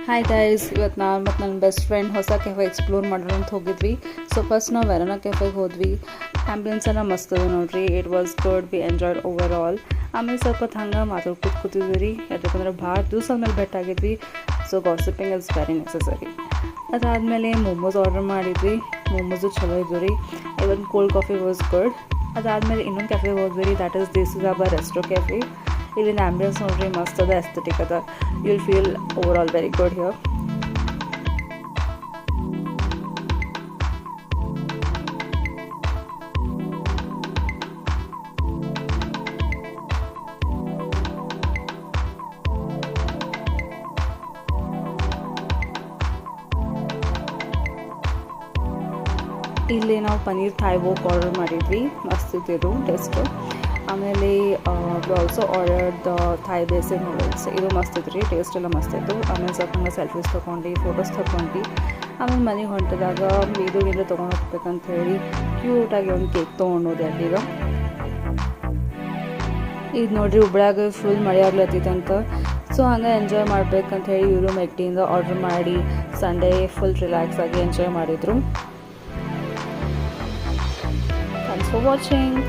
Hi guys, ಇವತ್ತು ನಾನು ಮತ್ತು ನನ್ನ ಬೆಸ್ಟ್ ಫ್ರೆಂಡ್ ಹೊಸ ಕೆಫೆ ಎಕ್ಸ್ಪ್ಲೋರ್ ಮಾಡೋಣ ಅಂತ ಹೋಗಿದ್ವಿ. ಸೊ ಫಸ್ಟ್ ನಾವು ವೆರೋನಾ ಕೆಫೆಗೆ ಹೋದ್ವಿ. ಆ್ಯಂಬಿಯನ್ಸ್ ಎಲ್ಲ ಮಸ್ತ್ ಅದ ನೋಡ್ರಿ. It was good, we enjoyed over all. ಆಮೇಲೆ ಸ್ವಲ್ಪ ಹೊತ್ತು ಹಂಗೆ ಮಾತಾಡ್ಕೊತ ಕೂತಿದ್ವಿ ರೀ. ಯಾಕಂದ್ರೆ ಭಾಳ ದಿವಸ ಆಮೇಲೆ ಬೆಟ್ ಆಗಿದ್ವಿ. So gossiping is very necessary. ಅದಾದಮೇಲೆ ಮೋಮೋಸ್ ಆರ್ಡರ್ ಮಾಡಿದ್ವಿ. ಮೋಮೋಸು ಚಲೋ ಇದ್ವು ರೀ. Even cold coffee was good. ಅದಾದಮೇಲೆ ಇನ್ನೊಂದು ಕೆಫೆಗೆ ಹೋದ್ವಿ ರೀ. That is desi dhaba resto cafe. ಇಲ್ಲಿನ ಆ್ಯಂಬಿಯನ್ಸ್ ನೋಡ್ರಿ ಮಸ್ತ್ ಅದ, ಎಸ್ಥೆಟಿಕ್ ಅದ. You'll feel overall very good here. ಇಲ್ಲಿ ನಾವು ಪನ್ನೀರ್ ಥಾಯ್ ವೋಕ್ ಆರ್ಡರ್ ಮಾಡಿದ್ವಿ. ಮಸ್ತ್ ಇದ್ದಿದ್ದು ಟೇಸ್ಟು. ಆಮೇಲೆ also order the Thai basin noodles. ಇದು ಮಸ್ತ್ ಇತ್ತು ರೀ, ಟೇಸ್ಟ್ ಎಲ್ಲ ಮಸ್ತ್ ಇತ್ತು. ಆಮೇಲೆ ಸ್ವಲ್ಪ ಹಂಗೆ ಸೆಲ್ಫೀಸ್ ತೊಗೊಂಡು ಫೋಟೋಸ್ ತೊಗೊಂಡು ಆಮೇಲೆ ಮನೆಗೆ ಹೊಂಟಿದಾಗ ಇದು ತೊಗೊಂಡು ಹೋಗ್ಬೇಕಂತ ಹೇಳಿ ಕ್ಯೂಟಾಗಿ ಒಂದು ಕೇಕ್ ತೊಗೊಂಡೋದು ಅಲ್ಲೀಗ. ಇದು ನೋಡ್ರಿ, ಹುಬ್ಳ್ಯಾಗ ಫುಲ್ ಮಳೆ ಆಗ್ಲತ್ತಿತ್ತಂತ. ಸೊ ಹಂಗೆ ಎಂಜಾಯ್ ಮಾಡ್ಬೇಕಂತ ಹೇಳಿ ಇವರು ಮೆಕ್ಡಿಯಿಂದ ಆರ್ಡ್ರ್ ಮಾಡಿ ಸಂಡೇ ಫುಲ್ ರಿಲ್ಯಾಕ್ಸ್ ಆಗಿ ಎಂಜಾಯ್ ಮಾಡಿದರು. Thanks for watching.